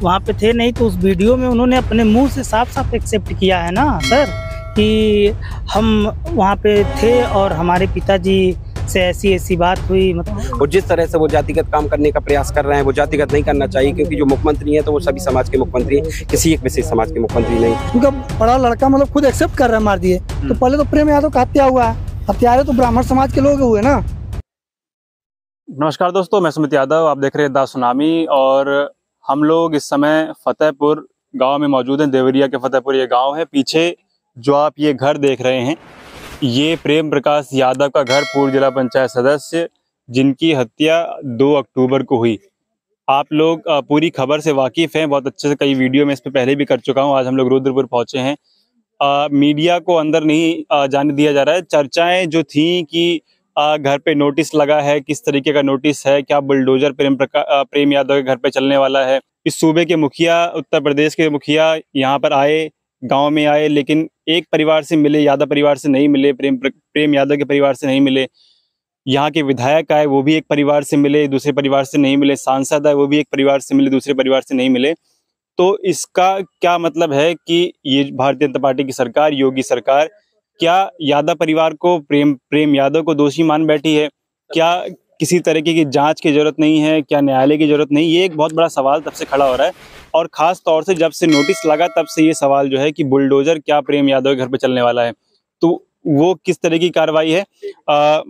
वहाँ पे थे नहीं, तो उस वीडियो में उन्होंने अपने मुंह से साफ साफ एक्सेप्ट किया है ना सर कि हम वहाँ पे थे और हमारे पिताजी से ऐसी ऐसी बात हुई। मतलब और जिस तरह से वो जातिगत काम करने का प्रयास कर रहे हैं, वो जातिगत नहीं करना चाहिए, क्योंकि जो मुख्यमंत्री हैं तो वो सभी समाज के मुख्यमंत्री हैं, किसी एक विशेष समाज के मुख्यमंत्री नहीं। उनका बड़ा लड़का मतलब खुद एक्सेप्ट कर रहा है, मार दिए। तो पहले तो प्रेम यादव का हत्या हुआ है, हत्यारे तो ब्राह्मण समाज के लोग हुए ना। नमस्कार दोस्तों, मैं सुमित यादव, आप देख रहे हैं द सुनामी। और हम लोग इस समय फतेहपुर गांव में मौजूद हैं। देवरिया के फतेहपुर ये गांव है। पीछे जो आप ये घर देख रहे हैं, ये प्रेम प्रकाश यादव का घर, पूर्व जिला पंचायत सदस्य, जिनकी हत्या 2 अक्टूबर को हुई। आप लोग पूरी खबर से वाकिफ़ हैं बहुत अच्छे से, कई वीडियो में इस पर पहले भी कर चुका हूँ। आज हम लोग रुद्रपुर पहुँचे हैं। मीडिया को अंदर नहीं जाने दिया जा रहा है। चर्चाएं जो थी कि घर पे नोटिस लगा है, किस तरीके का नोटिस है, क्या बुलडोजर प्रेम यादव के घर पे चलने वाला है। इस सूबे के मुखिया, उत्तर प्रदेश के मुखिया यहाँ पर आए, गांव में आए, लेकिन एक परिवार से मिले, यादव परिवार से नहीं मिले, प्रेम यादव के परिवार से नहीं मिले। यहाँ के विधायक आए, वो भी एक परिवार से मिले, दूसरे परिवार से नहीं मिले। सांसद आए, वो भी एक परिवार से मिले, दूसरे परिवार से नहीं मिले। तो इसका क्या मतलब है कि ये भारतीय जनता पार्टी की सरकार, योगी सरकार, क्या यादव परिवार को, प्रेम यादव को दोषी मान बैठी है? क्या किसी तरीके की जांच की जरूरत नहीं है? क्या न्यायालय की जरूरत नहीं? ये एक बहुत बड़ा सवाल तब से खड़ा हो रहा है। और खास तौर से जब से नोटिस लगा तब से ये सवाल जो है कि बुलडोजर क्या प्रेम यादव के घर पे चलने वाला है, तो वो किस तरह की कार्रवाई है।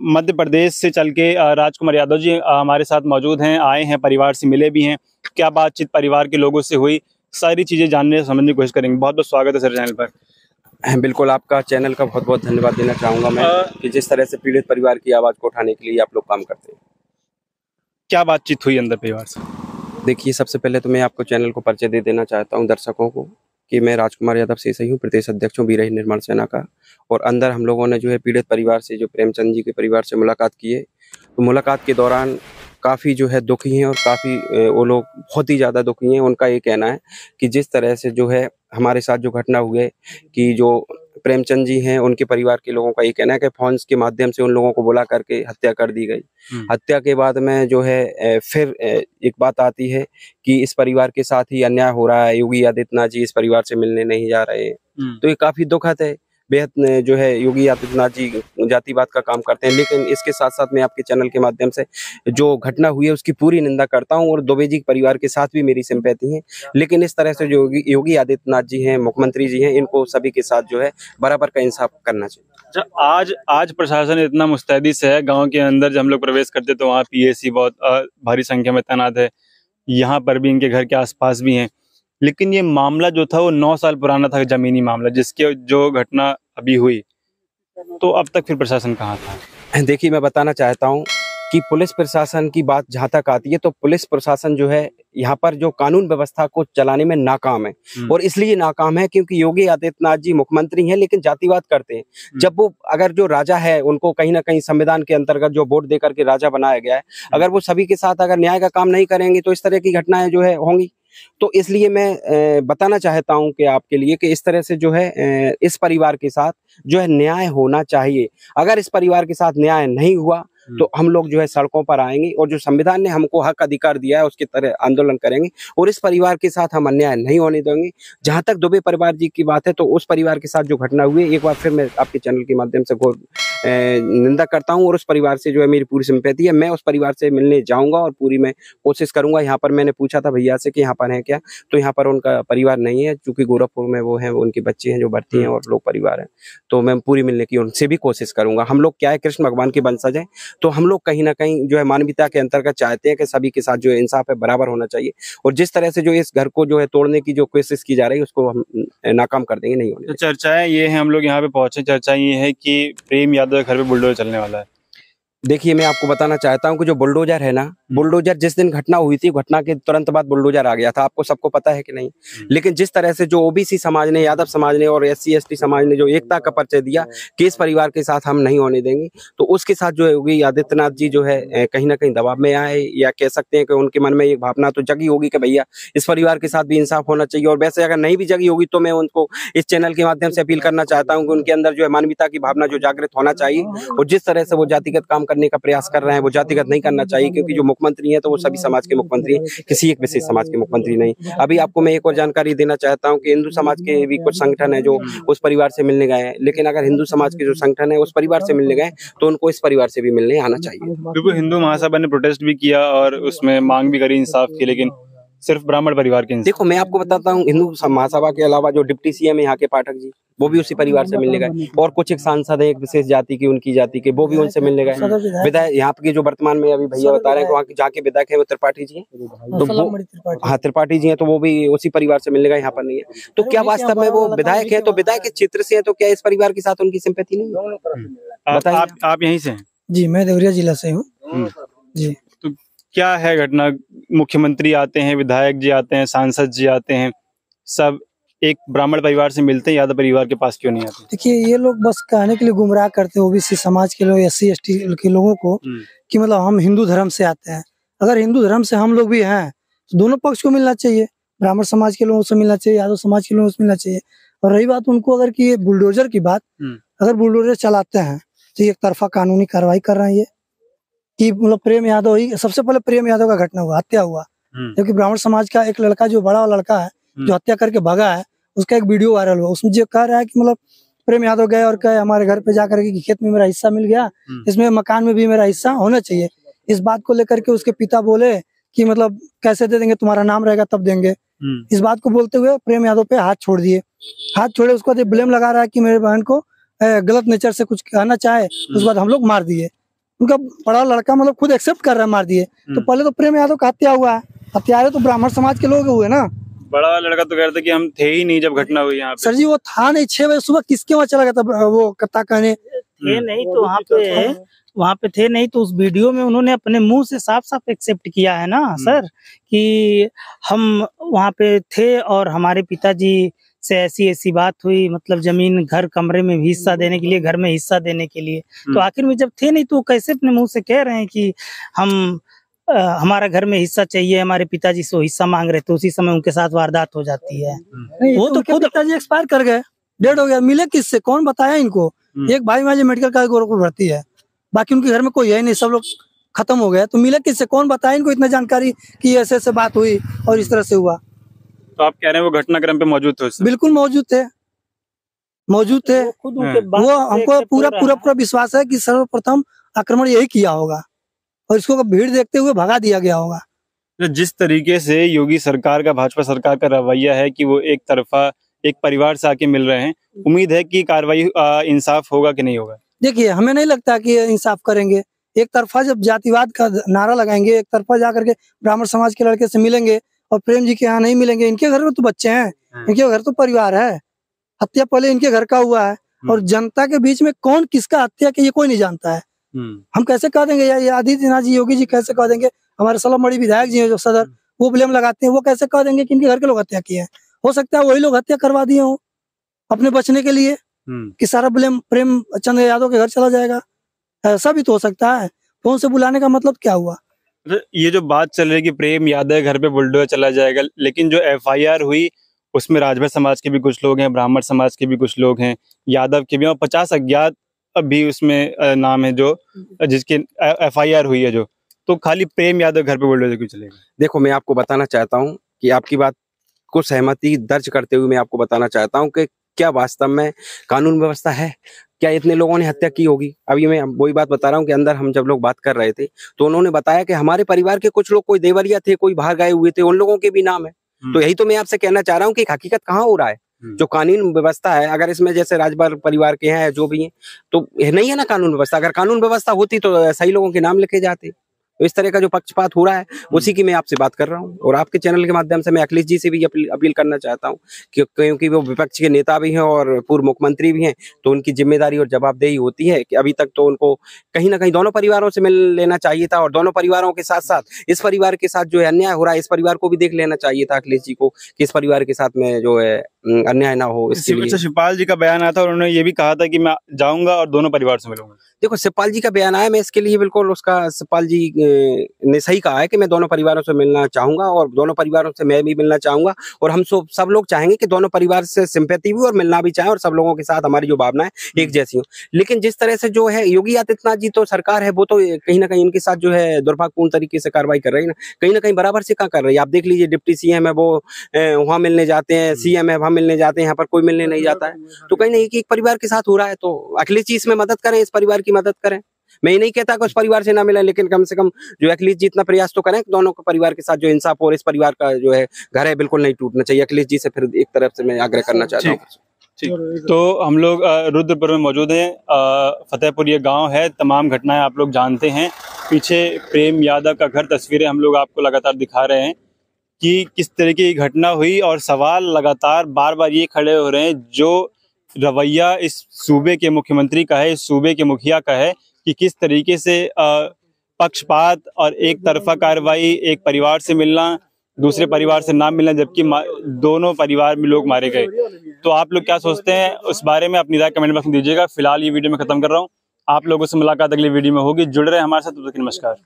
मध्य प्रदेश से चल के राजकुमार यादव जी हमारे साथ मौजूद हैं, आए हैं, परिवार से मिले भी हैं। क्या बातचीत परिवार के लोगों से हुई, सारी चीजें जानने समझने की कोशिश करेंगे। बहुत बहुत स्वागत है सर चैनल पर। बिल्कुल, आपका चैनल का बहुत बहुत धन्यवाद देना चाहूँगा मैं कि जिस तरह से पीड़ित परिवार की आवाज़ को उठाने के लिए आप लोग काम करते हैं। क्या बातचीत हुई अंदर परिवार से? देखिए, सबसे पहले तो मैं आपको चैनल को परिचय दे देना चाहता हूँ दर्शकों को कि मैं राजकुमार यादव से सही हूँ, प्रदेश अध्यक्ष हूँ बीरही निर्माण सेना का। और अंदर हम लोगों ने जो है पीड़ित परिवार से, जो प्रेमचंद जी के परिवार से मुलाकात की है। तो मुलाकात के दौरान काफ़ी जो है दुखी हैं और काफ़ी वो लोग बहुत ही ज़्यादा दुखी हैं। उनका ये कहना है कि जिस तरह से जो है हमारे साथ जो घटना हुई है, कि जो प्रेमचंद जी हैं उनके परिवार के लोगों का ये कहना है कि फोन के माध्यम से उन लोगों को बुला करके हत्या कर दी गई। हत्या के बाद में जो है फिर एक बात आती है कि इस परिवार के साथ ही अन्याय हो रहा है, योगी आदित्यनाथ जी इस परिवार से मिलने नहीं जा रहे हैं। तो ये काफ़ी दुखद है। बेहद जो है योगी आदित्यनाथ जी जातिवाद का काम करते हैं। लेकिन इसके साथ साथ मैं आपके चैनल के माध्यम से जो घटना हुई है उसकी पूरी निंदा करता हूं, और दुबे जी के परिवार के साथ भी मेरी सिंपैथी है। लेकिन इस तरह से जो योगी आदित्यनाथ जी हैं, मुख्यमंत्री जी हैं, इनको सभी के साथ जो है बराबर का इंसाफ करना चाहिए। आज प्रशासन इतना मुस्तैदी से है। गाँव के अंदर जब हम लोग प्रवेश करते तो वहाँ PAC बहुत भारी संख्या में तैनात है। यहाँ पर भी, इनके घर के आसपास भी हैं। लेकिन ये मामला जो था वो 9 साल पुराना था, जमीनी मामला, जिसके जो घटना अभी हुई, तो अब तक फिर प्रशासन कहाँ था? देखिए, मैं बताना चाहता हूँ कि पुलिस प्रशासन की बात जहाँ तक आती है तो पुलिस प्रशासन जो है यहाँ पर जो कानून व्यवस्था को चलाने में नाकाम है। और इसलिए नाकाम है क्योंकि योगी आदित्यनाथ जी मुख्यमंत्री हैं लेकिन जातिवाद करते हैं। जब वो, अगर जो राजा है उनको कहीं ना कहीं संविधान के अंतर्गत जो वोट देकर के राजा बनाया गया है, अगर वो सभी के साथ अगर न्याय का काम नहीं करेंगे तो इस तरह की घटनाएं जो है होंगी। तो इसलिए मैं बताना चाहता हूं कि आपके लिए कि इस तरह से जो है इस परिवार के साथ जो है न्याय होना चाहिए। अगर इस परिवार के साथ न्याय नहीं हुआ तो हम लोग जो है सड़कों पर आएंगे और जो संविधान ने हमको हक अधिकार दिया है उसके तरह आंदोलन करेंगे, और इस परिवार के साथ हम अन्याय नहीं होने देंगे। जहां तक दुबे परिवार जी की बात है तो उस परिवार के साथ जो घटना हुई है, एक बार फिर मैं आपके चैनल के माध्यम से घोर निंदा करता हूं, और उस परिवार से जो है मेरी पूरी सिंपैथी है। मैं उस परिवार से मिलने जाऊंगा और पूरी मैं कोशिश करूंगा। यहाँ पर मैंने पूछा था भैया से कि यहाँ पर है क्या, तो यहाँ पर उनका परिवार नहीं है, चूंकि गोरखपुर में वो है, उनके बच्चे हैं जो भर्ती हैं और लोग परिवार हैं। तो मैं पूरी मिलने की उनसे भी कोशिश करूंगा। हम लोग क्या है, कृष्ण भगवान के वंशज हैं, तो हम लोग कहीं ना कहीं जो है मानवता के अंतर्गत चाहते हैं कि सभी के साथ जो है इंसाफ है बराबर होना चाहिए। और जिस तरह से जो इस घर को जो है तोड़ने की जो कोशिश की जा रही है उसको हम नाकाम कर देंगे, नहीं होने। तो चर्चाएं ये है, हम लोग यहाँ पे पहुंचे, चर्चाएं ये है कि प्रेम यादव के घर पे बुलडोजर चलने वाला है। देखिए, मैं आपको बताना चाहता हूं कि जो बुलडोजर है ना, बुलडोजर जिस दिन घटना हुई थी, घटना के तुरंत बाद बुलडोजर आ गया था। आपको सबको पता है कि नहीं? लेकिन जिस तरह से जो ओबीसी समाज ने, यादव समाज ने और SC ST समाज ने जो एकता का परिचय दिया कि इस परिवार के साथ हम नहीं होने देंगे, तो उसके साथ जो है योगी आदित्यनाथ जी जो है कहीं ना कहीं दबाव में आए, या कह सकते हैं कि उनके मन में एक भावना तो जगी होगी कि भैया इस परिवार के साथ भी इंसाफ होना चाहिए। और वैसे अगर नहीं भी जगी होगी तो मैं उनको इस चैनल के माध्यम से अपील करना चाहता हूँ कि उनके अंदर जो है मानवता की भावना जो जागृत होना चाहिए। और जिस तरह से वो जातिगत काम करने का प्रयास कर रहे हैं वो जातिगत नहीं करना चाहिए, क्योंकि जो मुख्यमंत्री हैं तो वो सभी समाज के मुख्यमंत्री हैं, किसी एक विशेष समाज के मुख्यमंत्री नहीं। अभी आपको मैं एक और जानकारी देना चाहता हूँ कि हिंदू समाज के भी कुछ संगठन है जो उस परिवार से मिलने गए हैं, लेकिन अगर हिंदू समाज के जो संगठन है उस परिवार से मिलने गए तो उनको इस परिवार से भी मिलने आना चाहिए। बिल्कुल, हिंदू महासभा ने प्रोटेस्ट भी किया और उसमें मांग भी करी इंसाफ की, लेकिन सिर्फ ब्राह्मण परिवार के देखो मैं आपको बताता हूँ, हिंदू महासभा के अलावा जो डिप्टी सीएम है यहाँ के पाठक जी, वो भी उसी परिवार से मिलने गए, और कुछ एक सांसद है एक विशेष जाति की, उनकी जाति के, वो भी उनसे मिलने गए। विधायक यहाँ के जो वर्तमान में अभी भैया बता रहे हैं वहाँ जहाँ के विधायक है वो त्रिपाठी जी हैं, तो वो हाँ त्रिपाठी जी हैं, तो वो भी उसी परिवार से मिलने गए, यहाँ पर नहीं है। तो क्या वास्तव में वो विधायक है, तो विधायक के क्षेत्र से है, तो क्या इस परिवार के साथ उनकी सिंपैथी नहीं है? बताइए। आप यहीं से हैं? जी, मैं देवरिया जिला से हूँ जी। तो क्या है घटना? मुख्यमंत्री आते हैं, विधायक जी आते हैं, सांसद जी आते हैं, सब एक ब्राह्मण परिवार से मिलते हैं, यादव परिवार के पास क्यों नहीं आते? देखिए, ये लोग बस कहने के लिए गुमराह करते हैं ओबीसी समाज के लोग, SC ST के लोगों को कि मतलब हम हिंदू धर्म से आते हैं। अगर हिंदू धर्म से हम लोग भी हैं तो दोनों पक्ष को मिलना चाहिए, ब्राह्मण समाज के लोगों से मिलना चाहिए, यादव समाज के लोगों से मिलना चाहिए। और रही बात उनको अगर की बुलडोजर की बात, अगर बुलडोजर चलाते हैं तो एक तरफा कानूनी कार्रवाई कर रहे हैं ये, कि मतलब प्रेम यादव ही सबसे पहले प्रेम यादव का घटना हुआ, हत्या हुआ, क्योंकि ब्राह्मण समाज का एक लड़का जो बड़ा वाला लड़का है जो हत्या करके भागा है, उसका एक वीडियो वायरल हुआ, उसमें जो कह रहा है कि मतलब प्रेम यादव गए और कहे हमारे घर पे जाकर के खेत में मेरा हिस्सा मिल गया, इसमें मकान में भी मेरा हिस्सा होना चाहिए। इस बात को लेकर के उसके पिता बोले कि मतलब कैसे दे देंगे, तुम्हारा नाम रहेगा तब देंगे। इस बात को बोलते हुए प्रेम यादव पे हाथ छोड़ दिए, हाथ छोड़े, उसको ब्लेम लगा रहा है कि मेरे बहन को गलत नेचर से कुछ कहना चाहे, उसके बाद हम लोग मार दिए। उनका बड़ा लड़का मतलब खुद एक्सेप्ट कर रहा है मार दिए। तो पहले तो प्रेम यादव का हत्या हुआ है, हत्यारे तो ब्राह्मण समाज के लोग हुए ना। बड़ा लड़का तो कह रहे थे कि हम थे ही नहीं जब घटना हुई यहाँ पे। सर जी वो था नहीं, 6 बजे सुबह किसके वहाँ चला गया था वो कत्ता कहने? थे नहीं तो वहाँ पे थे नहीं तो उस वीडियो में उन्होंने अपने मुंह से साफ साफ एक्सेप्ट किया है ना सर, कि हम वहाँ पे थे और हमारे पिताजी से ऐसी बात हुई, मतलब जमीन घर कमरे में भी हिस्सा देने के लिए, घर में हिस्सा देने के लिए। तो आखिर में जब थे नहीं तो कैसे अपने मुंह से कह रहे हैं कि हम हमारा घर में हिस्सा चाहिए, हमारे पिताजी से हिस्सा मांग रहे थे, उसी समय उनके साथ वारदात हो जाती है। वो तो खुद पिताजी एक्सपायर कर गए, डेड हो गया, मिले किससे, कौन बताया इनको? एक भाई मुझे मेडिकल का गोरखपुर भर्ती है, बाकी उनके घर में कोई है नहीं, सब लोग खत्म हो गए, तो मिले किससे, कौन बताया इनको इतना जानकारी कि ऐसे बात हुई और इस तरह से हुआ? तो आप कह रहे हैं वो घटनाक्रम पे मौजूद थे? बिल्कुल मौजूद थे। वो हमको पूरा विश्वास है कि सर्वप्रथम आक्रमण यही किया होगा और इसको भीड़ देखते हुए भगा दिया गया होगा। जिस तरीके से योगी सरकार का, भाजपा सरकार का रवैया है कि वो एक तरफा एक परिवार से आके मिल रहे हैं, उम्मीद है कि कार्रवाई इंसाफ होगा कि नहीं होगा? देखिए, हमें नहीं लगता कि इंसाफ करेंगे। एक तरफा जब जातिवाद का नारा लगाएंगे, एक तरफा जाकर के ब्राह्मण समाज के लड़के से मिलेंगे और प्रेम जी के यहाँ नहीं मिलेंगे, इनके घर में तो बच्चे हैं, इनके घर तो परिवार है, हत्या पहले इनके घर का हुआ है और जनता के बीच में कौन किसका हत्या किया ये कोई नहीं जानता है। हम कैसे कह देंगे, या आदित्यनाथ जी, योगी जी कैसे कह देंगे? हमारे सलामड़ी विधायक जी हैं जो सदर, वो ब्लेम लगाते हैं, वो कैसे कह देंगे कि इनके घर के लोग हत्या किए हैं? हो सकता है वही लोग हत्या करवा दिए हो अपने बचने के लिए, कि सारा ब्लेम प्रेम चंद्र यादव के घर चला जाएगा, ऐसा भी तो हो सकता है। फोन से बुलाने का मतलब क्या हुआ? ये जो बात चल रही है कि प्रेम यादव घर पे बुलडोजर चला जाएगा, लेकिन जो FIR हुई उसमें राजभर समाज के भी कुछ लोग हैं, ब्राह्मण समाज के भी कुछ लोग हैं, यादव के भी, और 50 अज्ञात अभी उसमें नाम है जो जिसके FIR हुई है जो, तो खाली प्रेम यादव घर पे बुलडोजर क्यों चलेगा? देखो मैं आपको बताना चाहता हूँ कि आपकी बात को सहमति दर्ज करते हुए मैं आपको बताना चाहता हूँ कि क्या वास्तव में कानून व्यवस्था है? क्या इतने लोगों ने हत्या की होगी? अभी मैं वही बात बता रहा हूँ कि अंदर हम जब लोग बात कर रहे थे तो उन्होंने बताया कि हमारे परिवार के कुछ लोग, कोई देवरिया थे, कोई बाहर गए हुए थे, उन लोगों के भी नाम है। तो यही तो मैं आपसे कहना चाह रहा हूँ कि हकीकत कहाँ हो रहा है? जो कानून व्यवस्था है, अगर इसमें जैसे राजभर परिवार के हैं जो भी हैं, तो नहीं है ना कानून व्यवस्था। अगर कानून व्यवस्था होती तो सही लोगों के नाम लिखे जाते। तो इस तरह का जो पक्षपात हो रहा है उसी की मैं आपसे बात कर रहा हूँ, और आपके चैनल के माध्यम से मैं अखिलेश जी से भी अपील करना चाहता हूँ क्योंकि वो विपक्ष के नेता भी हैं और पूर्व मुख्यमंत्री भी हैं, तो उनकी जिम्मेदारी और जवाबदेही होती है कि अभी तक तो उनको कहीं ना कहीं दोनों परिवारों से मिल लेना चाहिए था, और दोनों परिवारों के साथ साथ इस परिवार के साथ जो है अन्याय हो रहा है, इस परिवार को भी देख लेना चाहिए था अखिलेश जी को, कि इस परिवार के साथ में जो है अन्याय ना हो। इसके लिए शिवपाल जी का बयान आया था और उन्होंने ये भी कहा था कि मैं जाऊंगा और दोनों परिवार से मिलूंगा। देखो शिवपाल जी का बयान आया, मैं इसके लिए बिल्कुल उसका शिवपाल जी ने सही कहा है कि मैं दोनों परिवारों से मिलना चाहूंगा और दोनों परिवारों से मैं भी मिलना चाहूंगा, और हम सब लोग चाहेंगे कि दोनों परिवार से सिंपैथी भी और मिलना भी चाहें और सब लोगों के साथ हमारी जो भावनाएं एक जैसी हो। लेकिन जिस तरह से जो है योगी आदित्यनाथ जी तो सरकार है, वो तो कहीं ना कहीं इनके साथ जो है दुर्भाग्यपूर्ण तरीके से कार्रवाई कर रही है ना कहीं बराबर से क्या कर रही है। आप देख लीजिए, डिप्टी सीएम है वो वहां मिलने जाते हैं, सीएम है वहां मिलने जाते हैं, यहाँ पर कोई मिलने नहीं जाता है। तो कहीं ना एक परिवार के साथ हो रहा है, तो अखिलेश जी इसमें मदद करें, इस परिवार की मदद करें। मैं ये नहीं कहता कि उस परिवार से ना मिले, लेकिन कम से कम जो अखिलेश जी इतना प्रयास तो करें दोनों के परिवार के साथ जो इंसाफ और इस परिवार का जो है घर है बिल्कुल नहीं टूटना चाहिए। अखिलेश जी से फिर एक तरफ से मैं आग्रह करना चाहता हूँ। ठीक, तो हम लोग रुद्रपुर में मौजूद हैं। फतेहपुर ये गांव है, तमाम घटनाएं आप लोग जानते हैं। पीछे प्रेम यादव का घर, तस्वीरें हम लोग आपको लगातार दिखा रहे हैं कि किस तरह की घटना हुई, और सवाल लगातार बार बार ये खड़े हो रहे हैं, जो रवैया इस सूबे के मुख्यमंत्री का है, इस सूबे के मुखिया का है, कि किस तरीके से पक्षपात और एक तरफा कार्रवाई, एक परिवार से मिलना, दूसरे परिवार से ना मिलना, जबकि दोनों परिवार में लोग मारे गए। तो आप लोग क्या सोचते हैं उस बारे में, अपनी राय कमेंट बॉक्स में दीजिएगा। फिलहाल ये वीडियो मैं खत्म कर रहा हूँ, आप लोगों से मुलाकात अगली वीडियो में होगी। जुड़ रहे हमारे साथ, तब तक नमस्कार।